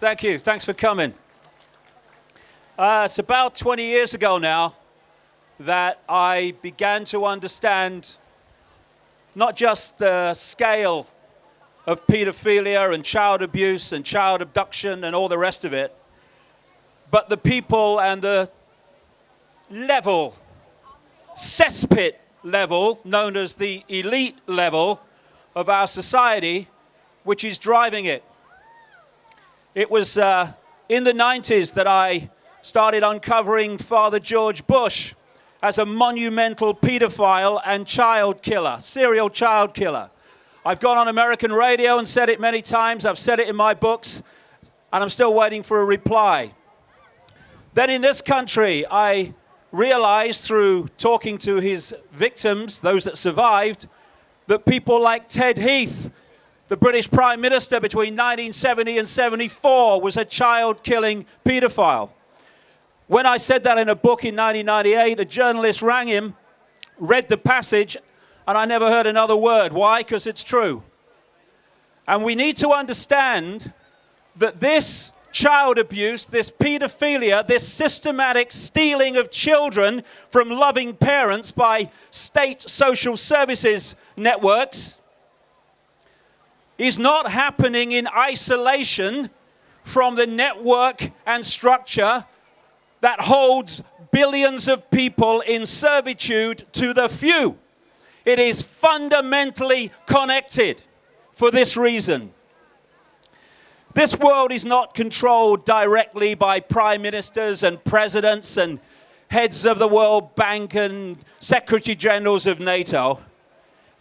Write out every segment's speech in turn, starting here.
Thank you. Thanks for coming. It's about 20 years ago now that I began to understand not just the scale of pedophilia and child abuse and child abduction and all the rest of it, but the people and the level, cesspit level, known as the elite level of our society, which is driving it. It was in the 90s that I started uncovering Father George Bush as a monumental pedophile and child killer, serial child killer. I've gone on American radio and said it many times. I've said it in my books, and I'm still waiting for a reply. Then in this country, I realized through talking to his victims, those that survived, that people like Ted Heath, the British Prime Minister between 1970 and 74, was a child-killing pedophile. When I said that in a book in 1998, a journalist rang him, read the passage, and I never heard another word. Why? Because it's true. And we need to understand that this child abuse, this pedophilia, this systematic stealing of children from loving parents by state social services networks is not happening in isolation from the network and structure that holds billions of people in servitude to the few. It is fundamentally connected for this reason. This world is not controlled directly by prime ministers and presidents and heads of the World Bank and secretary generals of NATO.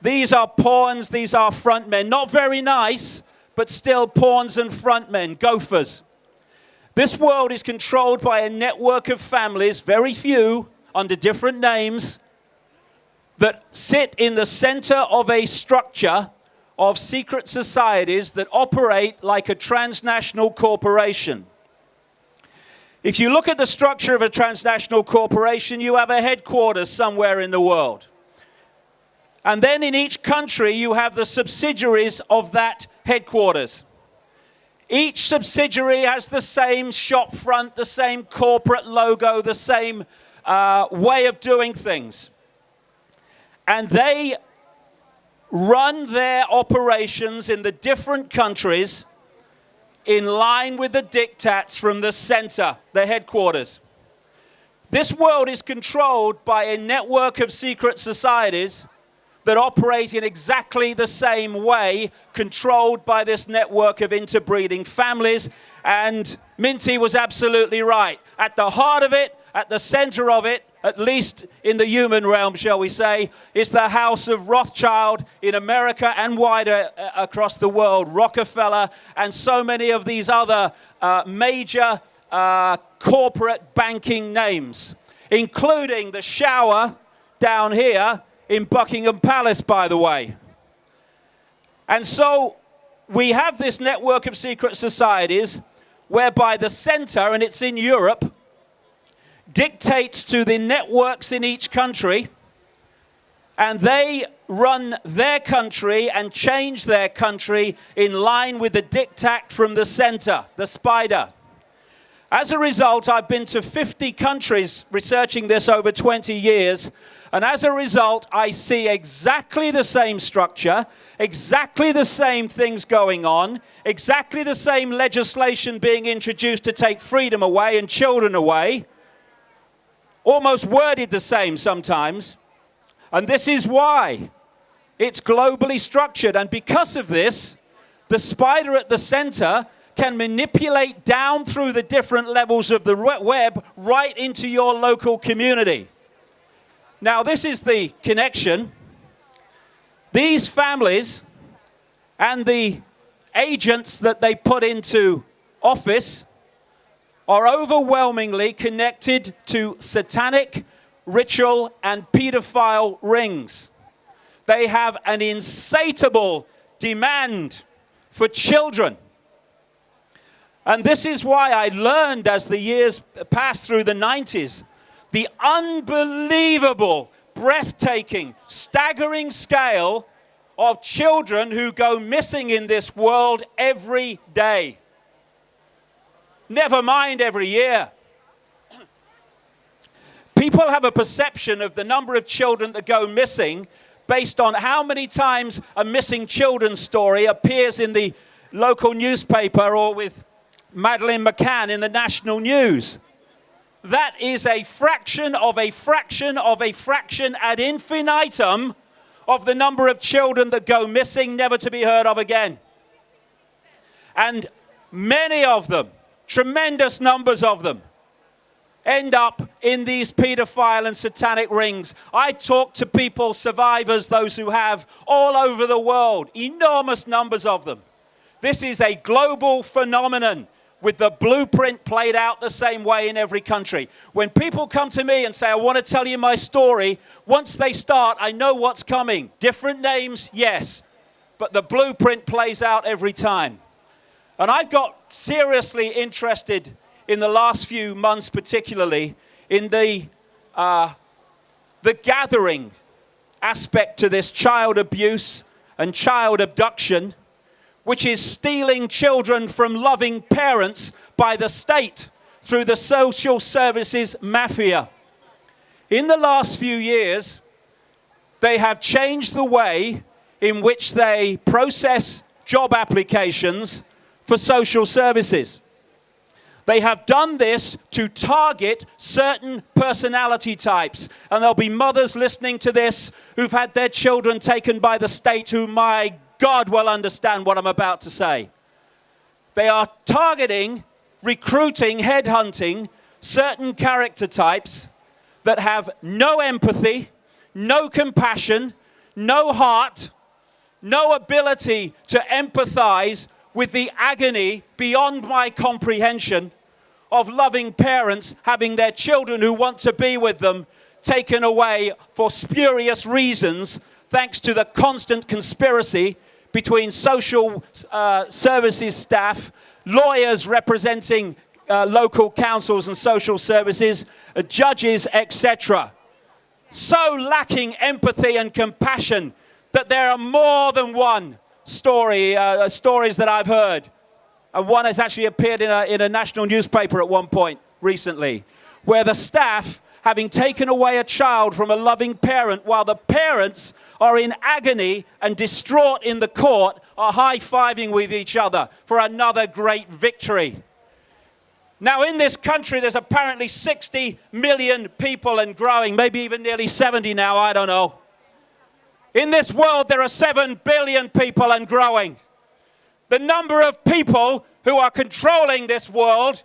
These are pawns, these are frontmen. Not very nice, but still pawns and frontmen, gophers. This world is controlled by a network of families, very few, under different names, that sit in the center of a structure of secret societies that operate like a transnational corporation. If you look at the structure of a transnational corporation, you have a headquarters somewhere in the world. And then in each country, you have the subsidiaries of that headquarters. Each subsidiary has the same shop front, the same corporate logo, the same way of doing things. And they run their operations in the different countries in line with the diktats from the center, the headquarters. This world is controlled by a network of secret societies that operate in exactly the same way, controlled by this network of interbreeding families. And Minty was absolutely right. At the heart of it, at the center of it, at least in the human realm, shall we say, is the House of Rothschild in America and wider across the world, Rockefeller, and so many of these other major corporate banking names, including the shower down here in Buckingham Palace, by the way. And so we have this network of secret societies whereby the center, and it's in Europe, dictates to the networks in each country, and they run their country and change their country in line with the diktat from the center, the spider. As a result, I've been to 50 countries researching this over 20 years, and as a result, I see exactly the same structure, exactly the same things going on, exactly the same legislation being introduced to take freedom away and children away, almost worded the same sometimes. And this is why it's globally structured. And because of this, the spider at the center can manipulate down through the different levels of the web right into your local community. Now, this is the connection. These families and the agents that they put into office are overwhelmingly connected to satanic, ritual, and pedophile rings. They have an insatiable demand for children. And this is why I learned as the years passed through the 90s, the unbelievable, breathtaking, staggering scale of children who go missing in this world every day. Never mind every year. People have a perception of the number of children that go missing based on how many times a missing children's story appears in the local newspaper or with Madeleine McCann in the national news. That is a fraction of a fraction of a fraction ad infinitum of the number of children that go missing, never to be heard of again. And many of them, tremendous numbers of them, end up in these paedophile and satanic rings. I talk to people, survivors, those who have, all over the world, enormous numbers of them. This is a global phenomenon with the blueprint played out the same way in every country. When people come to me and say, I want to tell you my story, once they start, I know what's coming. Different names, yes, but the blueprint plays out every time. And I've got seriously interested in the last few months, particularly in the gathering aspect to this child abuse and child abduction, which is stealing children from loving parents by the state through the social services mafia. In the last few years, they have changed the way in which they process job applications for social services. They have done this to target certain personality types. And there'll be mothers listening to this who've had their children taken by the state who, my God, will understand what I'm about to say. They are targeting, recruiting, headhunting certain character types that have no empathy, no compassion, no heart, no ability to empathize with the agony beyond my comprehension of loving parents having their children who want to be with them taken away for spurious reasons, thanks to the constant conspiracy between social services staff, lawyers representing local councils and social services, judges, etc. So lacking empathy and compassion that there are more than one stories that I've heard. And one has actually appeared in a national newspaper at one point recently, where the staff, having taken away a child from a loving parent while the parents are in agony and distraught in the court, are high-fiving with each other for another great victory. Now, in this country, there's apparently 60 million people and growing, maybe even nearly 70 now, I don't know. In this world, there are 7 billion people and growing. The number of people who are controlling this world,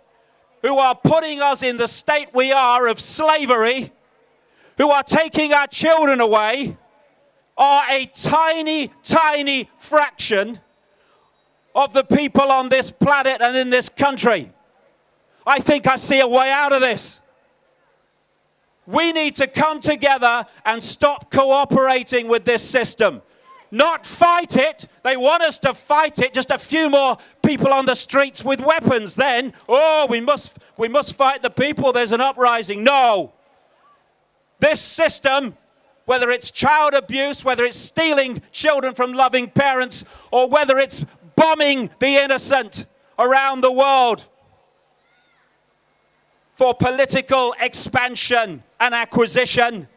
who are putting us in the state we are of slavery, who are taking our children away, are a tiny, tiny fraction of the people on this planet and in this country. I think I see a way out of this. We need to come together and stop cooperating with this system. Not fight it. They want us to fight it. Just a few more people on the streets with weapons. Then, oh, we must fight the people. There's an uprising. No. This system, whether it's child abuse, whether it's stealing children from loving parents, or whether it's bombing the innocent around the world for political expansion and acquisition,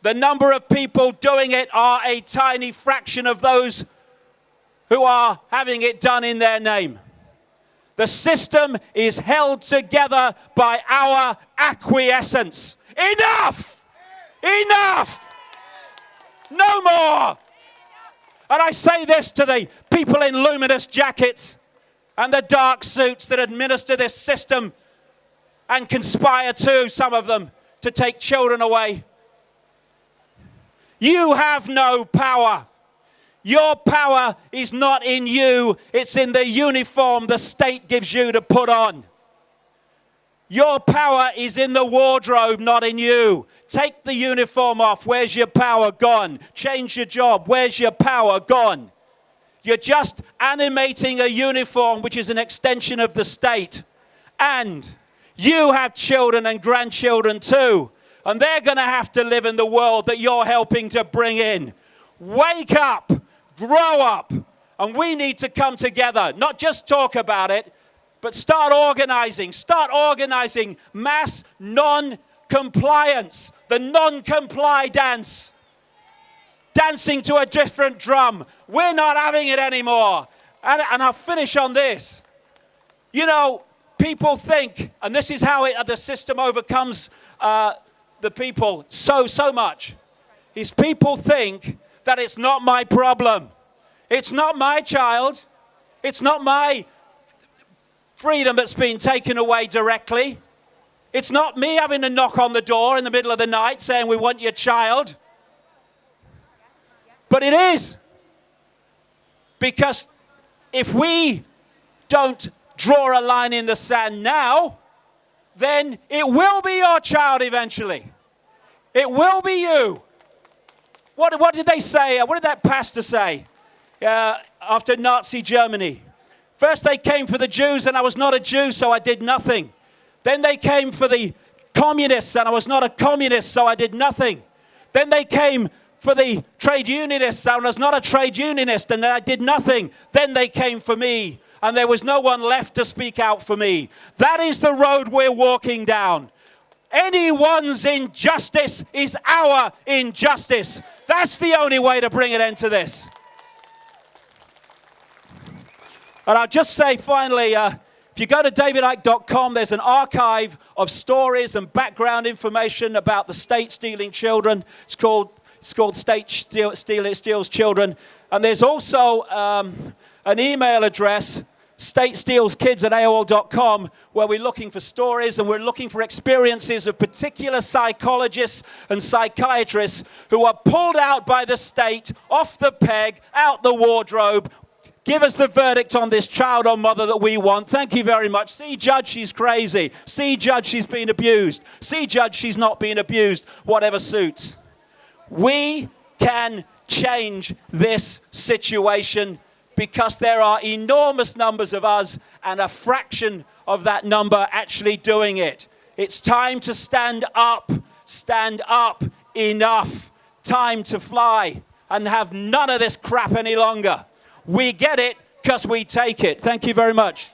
the number of people doing it are a tiny fraction of those who are having it done in their name. The system is held together by our acquiescence. Enough! Enough! No more! And I say this to the people in luminous jackets and the dark suits that administer this system and conspire too, some of them, to take children away. You have no power. Your power is not in you. It's in the uniform the state gives you to put on. Your power is in the wardrobe, not in you. Take the uniform off. Where's your power? Gone. Change your job. Where's your power? Gone. You're just animating a uniform which is an extension of the state. And you have children and grandchildren too. And they're going to have to live in the world that you're helping to bring in. Wake up, grow up, and we need to come together, not just talk about it, But start organizing mass non-compliance, the non-comply dance. Dancing to a different drum. We're not having it anymore. And I'll finish on this. You know, people think, and this is how the system overcomes the people so much, is people think that it's not my problem. It's not my child. It's not my freedom that's been taken away directly. It's not me having to knock on the door in the middle of the night saying we want your child. But it is. Because if we don't draw a line in the sand now, then it will be your child eventually. It will be you. What did they say? What did that pastor say after Nazi Germany? First they came for the Jews and I was not a Jew, so I did nothing. Then they came for the communists and I was not a communist, so I did nothing. Then they came for the trade unionists and I was not a trade unionist and I did nothing. Then they came for me and there was no one left to speak out for me. That is the road we're walking down. Anyone's injustice is our injustice. That's the only way to bring an end to this. And I'll just say finally, if you go to davidicke.com, there's an archive of stories and background information about the state stealing children. It's called State Steals Children. And there's also an email address, statestealskids@aol.com, where we're looking for stories and we're looking for experiences of particular psychologists and psychiatrists who are pulled out by the state, off the peg, out the wardrobe. Give us the verdict on this child or mother that we want. Thank you very much. See, judge, she's crazy. See, judge, she's been abused. See, judge, she's not being abused. Whatever suits. We can change this situation because there are enormous numbers of us and a fraction of that number actually doing it. It's time to stand up, enough. Time to fly and have none of this crap any longer. We get it because we take it. Thank you very much.